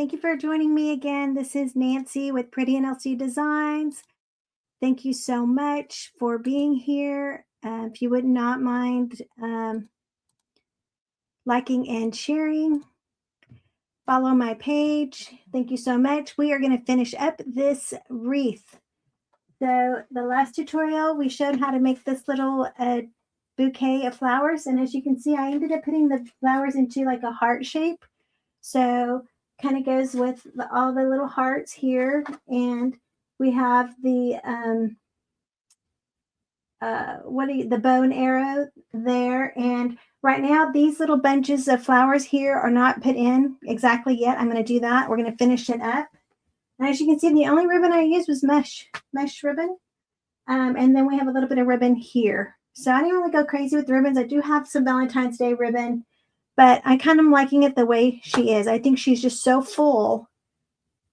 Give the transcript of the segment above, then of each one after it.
Thank you for joining me again. This is Nancy with Pretty NLC Designs. Thank you so much for being here. If you would not mind liking and sharing, follow my page. Thank you so much. We are going to finish up this wreath. So the last tutorial, we showed how to make this little bouquet of flowers. And as you can see, I ended up putting the flowers into like a heart shape. So kind of goes with all the little hearts here. And we have the the bow and arrow there. And right now, these little bunches of flowers here are not put in exactly yet. I'm going to do that. We're going to finish it up. And as you can see, the only ribbon I used was mesh ribbon. And then we have a little bit of ribbon here. So I didn't really go crazy with the ribbons. I do have some Valentine's Day ribbon, but I kind of am liking it the way she is. I think she's just so full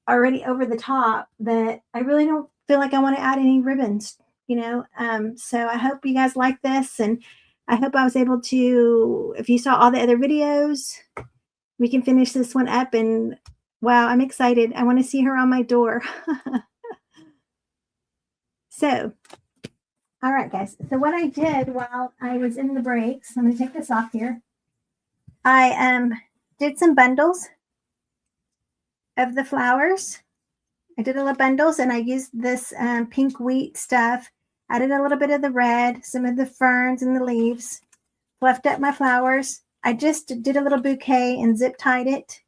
already over the top that I really don't feel like I want to add any ribbons, So I hope you guys like this, and I hope I was able to, if you saw all the other videos, we can finish this one up. And wow, I'm excited. I want to see her on my door. So, all right, guys. So what I did while I was in the breaks, I'm going to take this off here. I did some bundles of the flowers. I did a little bundles, and I used this pink wheat stuff. Added a little bit of the red, some of the ferns and the leaves. Fluffed up my flowers. I just did a little bouquet and zip tied it.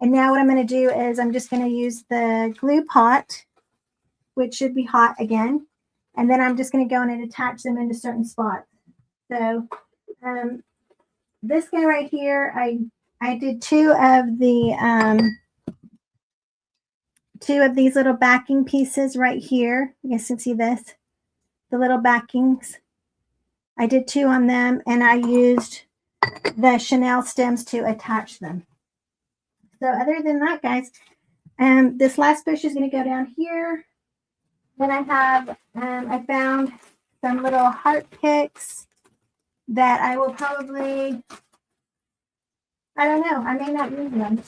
And now what I'm going to do is I'm just going to use the glue pot, which should be hot again. And then I'm just going to go in and attach them into certain spots. So this guy right here, I did two of these little backing pieces right here. You guys can see this, the little backings. I did two on them, and I used the Chanel stems to attach them. So other than that, guys, this last bush is going to go down here. Then I have, I found some little heart picks that I will probably, I don't know, I may not use them.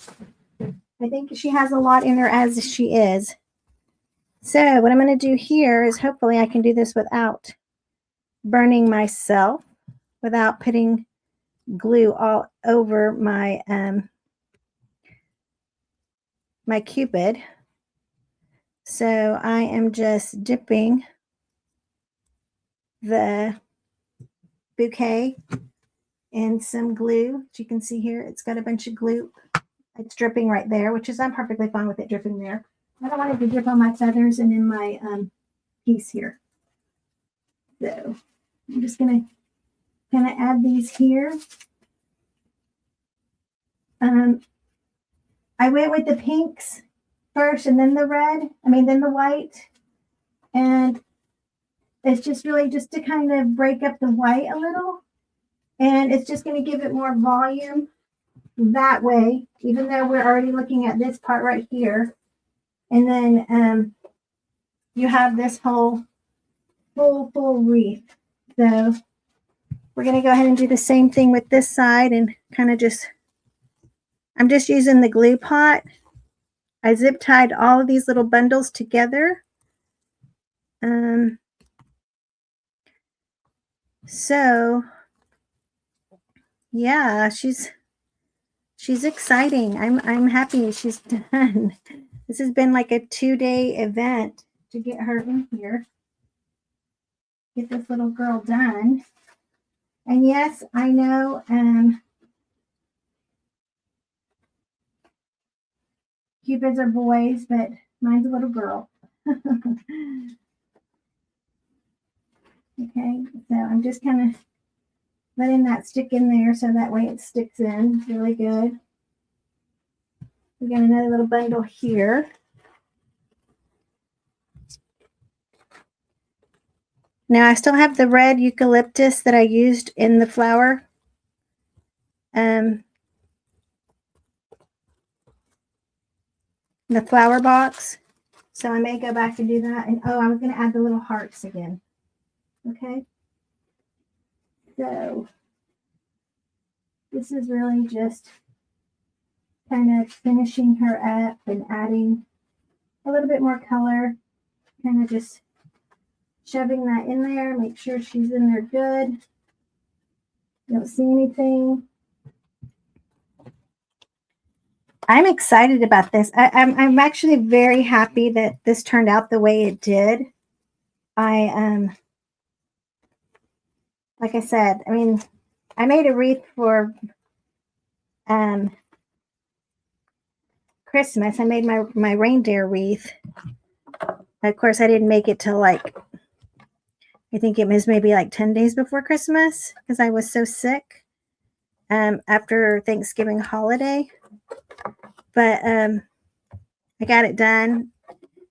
I think she has a lot in her as she is. So what I'm going to do here is hopefully I can do this without burning myself, without putting glue all over my my Cupid. So I am just dipping the bouquet in some glue. As you can see here, it's got a bunch of glue. It's dripping right there, which is I'm perfectly fine with it dripping there. I don't want it to drip on my feathers and in my piece here. So I'm just going to kind of add these here. I went with the pinks first and then the red, then the white. And it's just really just to kind of break up the white a little. And it's just going to give it more volume that way, even though we're already looking at this part right here. And then you have this whole full wreath. So we're going to go ahead and do the same thing with this side and kind of just, I'm just using the glue pot. I zip tied all of these little bundles together. So yeah, she's exciting. I'm happy she's done. This has been like a 2-day event to get her in here. Get this little girl done. And yes, I know Cupids are boys, but mine's a little girl. Okay, so I'm just kind of letting that stick in there so that way it sticks in really good. We got another little bundle here. Now I still have the red eucalyptus that I used in the flower. The flower box. So I may go back and do that. And oh, I was going to add the little hearts again. Okay. So this is really just kind of finishing her up and adding a little bit more color. Kind of just shoving that in there. Make sure she's in there good. Don't see anything. I'm excited about this. I'm actually very happy that this turned out the way it did. Like I said, I mean, I made a wreath for Christmas. I made my reindeer wreath. Of course, I didn't make it till like, I think it was maybe like 10 days before Christmas because I was so sick after Thanksgiving holiday. But I got it done.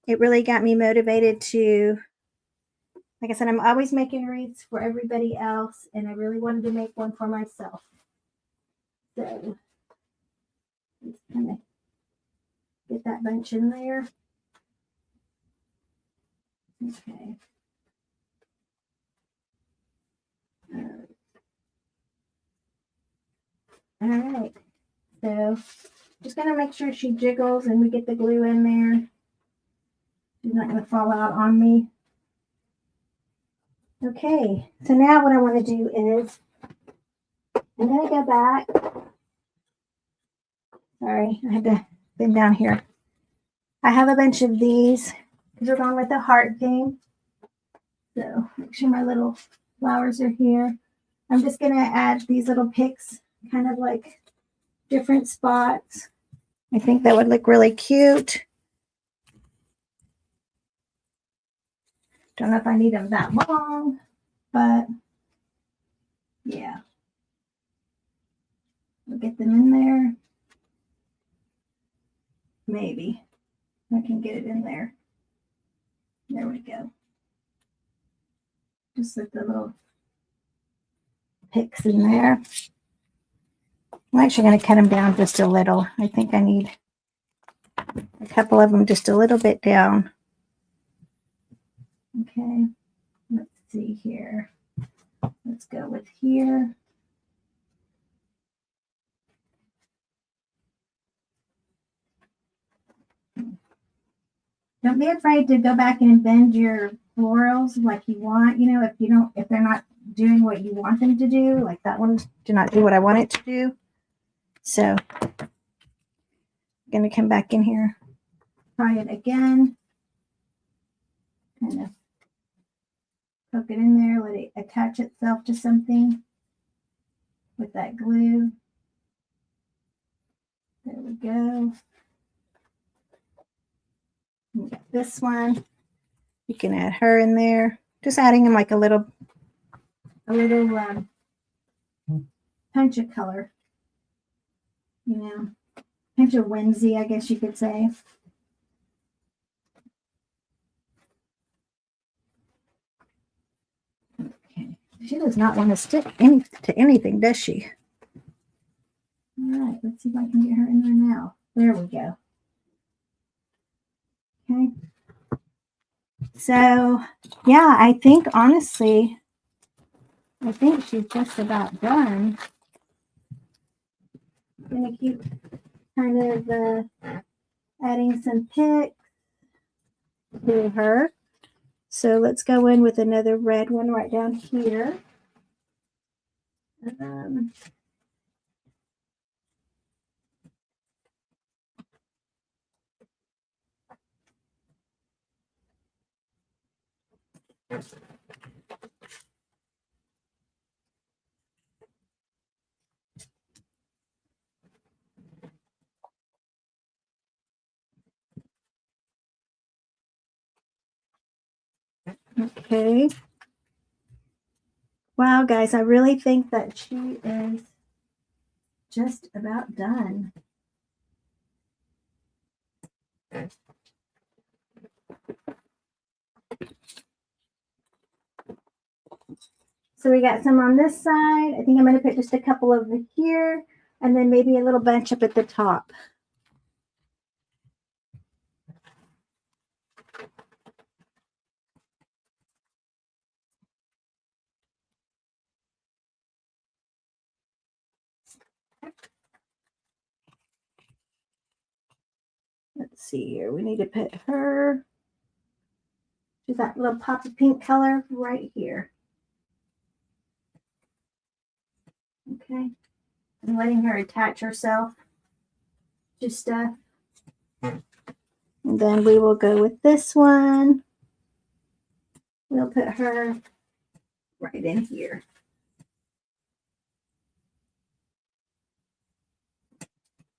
It really got me motivated to, like I said, I'm always making wreaths for everybody else, and I really wanted to make one for myself. So just kind of get that bunch in there. Okay. All right. So just gonna make sure she jiggles and we get the glue in there. She's not gonna fall out on me. Okay, so now what I want to do is I'm gonna go back. Sorry, I had to bend down here. I have a bunch of these because we're going with the heart theme. So make sure my little flowers are here. I'm just gonna add these little picks, kind of like different spots. I think that would look really cute. Don't know if I need them that long, but yeah. We'll get them in there. Maybe I can get it in there. There we go. Just like the little picks in there. I'm actually going to cut them down just a little. I think I need a couple of them just a little bit down. Okay, let's see here. Let's go with here. Don't be afraid to go back and bend your florals like you want. You know, if they're not doing what you want them to do, like that one did not do what I want it to do. So I'm going to come back in here, try it again, kind of poke it in there, let it attach itself to something with that glue. There we go. We got this one. You can add her in there. Just adding in like a little punch of color. You know, punch of whimsy, I guess you could say. Okay. She does not want to stick to anything, does she? All right, let's see if I can get her in there now. There we go. Okay. So, yeah, I think honestly, I think she's just about done. I'm going to keep kind of adding some picks to her. So let's go in with another red one right down here. Okay. Wow, guys, I really think that she is just about done. So we got some on this side. I think I'm going to put just a couple over here and then maybe a little bunch up at the top. see here. We need to put her to that little pop of pink color right here. Okay. I'm letting her attach herself to stuff. And then we will go with this one. We'll put her right in here.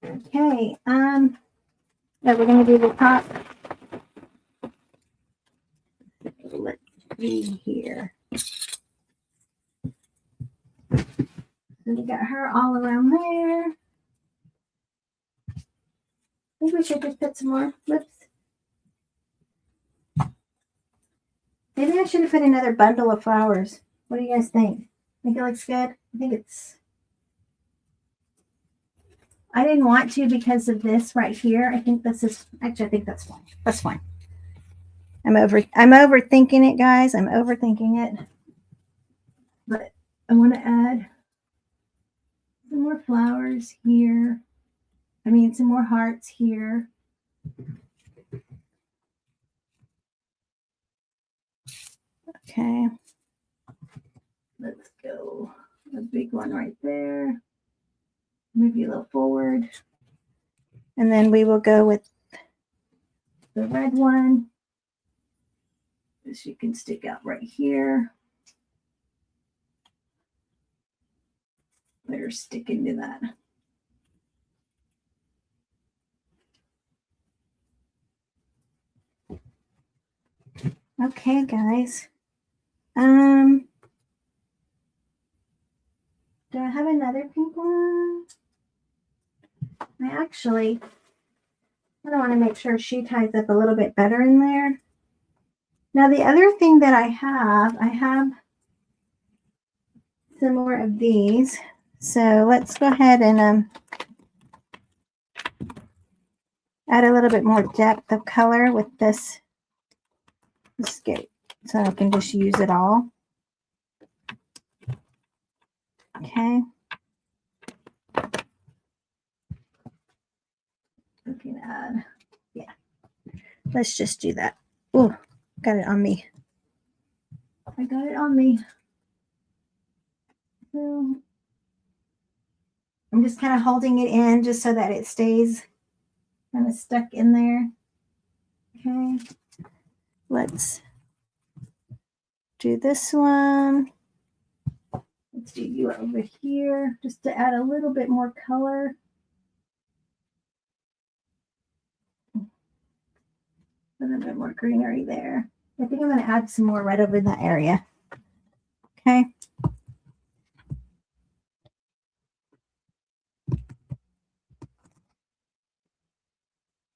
Okay. We're going to do the top. Let's see here. So we got her all around there. I think we should just put some more lips. Maybe I should have put another bundle of flowers. What do you guys think? Think it looks good? I think it's... I didn't want to because of this right here. I think this is... Actually, I think that's fine. That's fine. I'm overthinking it, guys. I'm overthinking it. But I want to add some more flowers here. I mean, some more hearts here. Okay. Let's go. A big one right there. Move you a little forward. And then we will go with the red one. This you can stick out right here. Let her stick into that. Okay, guys. Do I have another pink one? I want to make sure she ties up a little bit better in there. Now the other thing that I have some more of these. So let's go ahead and add a little bit more depth of color with this scape, so I can just use it all. Okay. We can add, yeah. Let's just do that. Oh, got it on me. I got it on me. So I'm just kind of holding it in just so that it stays kind of stuck in there. Okay. Let's do this one. Let's do you over here just to add a little bit more color. A little bit more greenery there. I think I'm going to add some more right over in that area. Okay.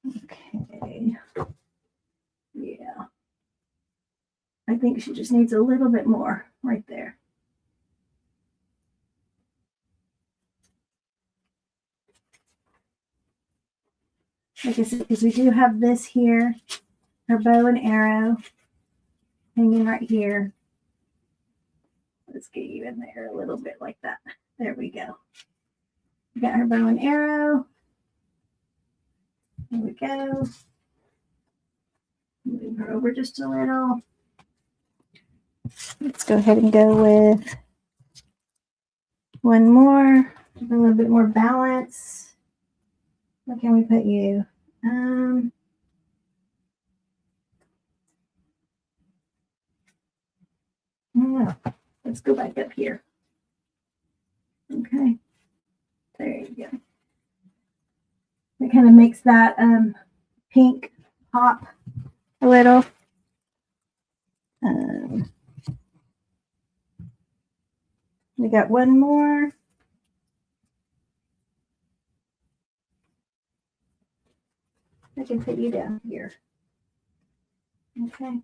Okay. Yeah. I think she just needs a little bit more right there. Like I said, because we do have this here, her bow and arrow hanging right here. Let's get you in there a little bit like that. There we go. We got her bow and arrow. There we go. Move her over just a little. Let's go ahead and go with one more. A little bit more balance. Where can we put you? Oh, let's go back up here. Okay. There you go. It kind of makes that pink pop a little. We got one more. I can put you down here. Okay.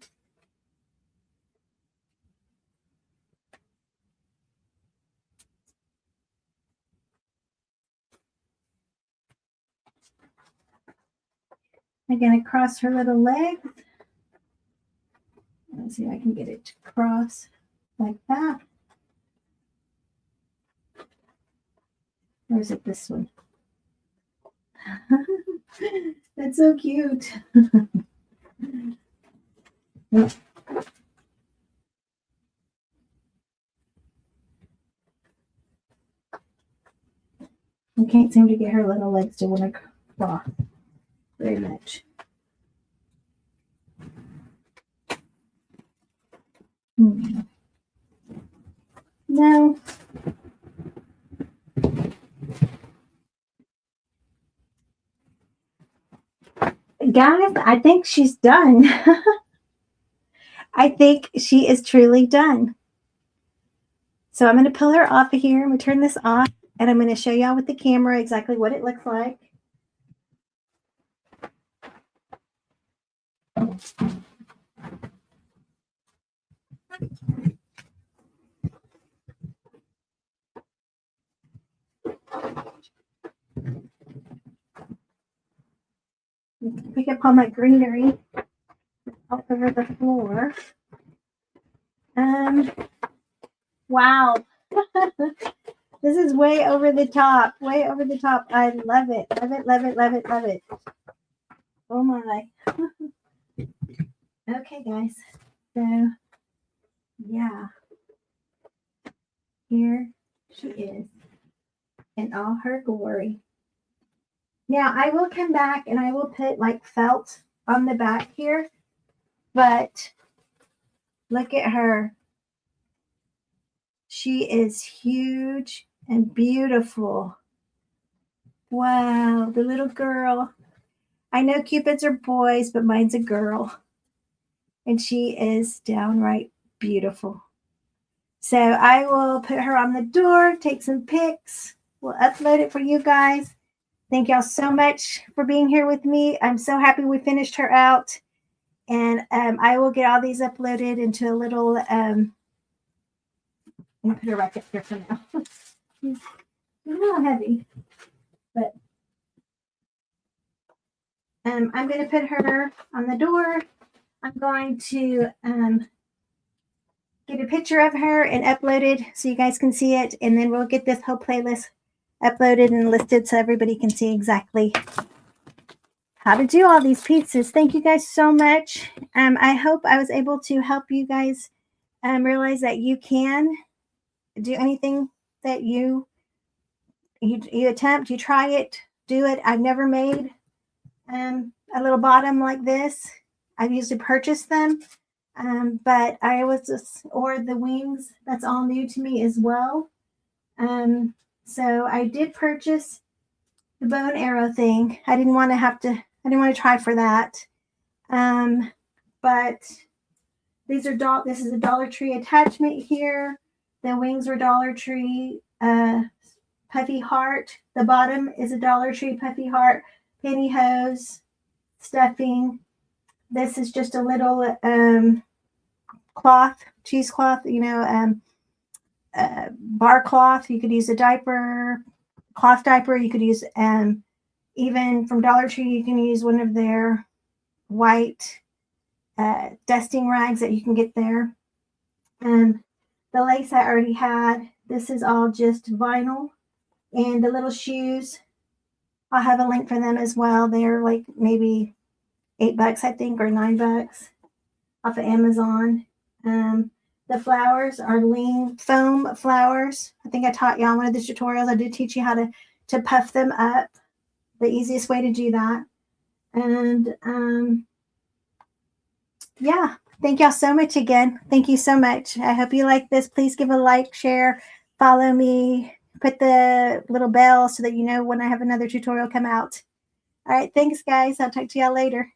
I'm going to cross her little leg. Let's see if I can get it to cross like that. Or is it this one? That's so cute. I can't seem to get her little legs to want to cross very much. No. Guys, I think she's done. I think she is truly done. So I'm going to pull her off of here. I'm going to turn this off, and I'm going to show y'all with the camera exactly what it looks like. Pick up all my greenery all over the floor. Wow. This is way over the top. Way over the top. I love it. Love it, love it, love it, love it. Oh my. Okay, guys. So, yeah. Here she is in all her glory. Now, I will come back and I will put like felt on the back here, but look at her. She is huge and beautiful. Wow, the little girl. I know Cupids are boys, but mine's a girl. And she is downright beautiful. So I will put her on the door, take some pics. We'll upload it for you guys. Thank y'all so much for being here with me. I'm so happy we finished her out. And I will get all these uploaded into a little, I'm going to put her right up here for now. She's a little heavy, but I'm going to put her on the door. I'm going to get a picture of her and upload it so you guys can see it. And then we'll get this whole playlist uploaded and listed so everybody can see exactly how to do all these pieces. Thank you guys so much. I hope I was able to help you guys realize that you can do anything that you attempt, you try it, do it. I've never made a little bottom like this. I've usually purchased them, but I was just, or the wings, that's all new to me as well. So I did purchase the bow and arrow thing. I didn't want to try for that. But these are this is a Dollar Tree attachment here. The wings are Dollar Tree puffy heart. The bottom is a Dollar Tree puffy heart, pantyhose, stuffing. This is just a little cloth, cheesecloth, bar cloth. You could use a diaper, cloth diaper. You could use even from Dollar Tree, you can use one of their white dusting rags that you can get there. The lace I already had. This is all just vinyl. And the little shoes, I'll have a link for them as well. They're like maybe $8, I think, or $9 off of Amazon. The flowers are lean foam flowers. I think I taught y'all one of the tutorials. I did teach you how to puff them up. The easiest way to do that. And yeah, thank y'all so much again. Thank you so much. I hope you like this. Please give a like, share, follow me, put the little bell so that you know when I have another tutorial come out. All right, thanks guys. I'll talk to y'all later.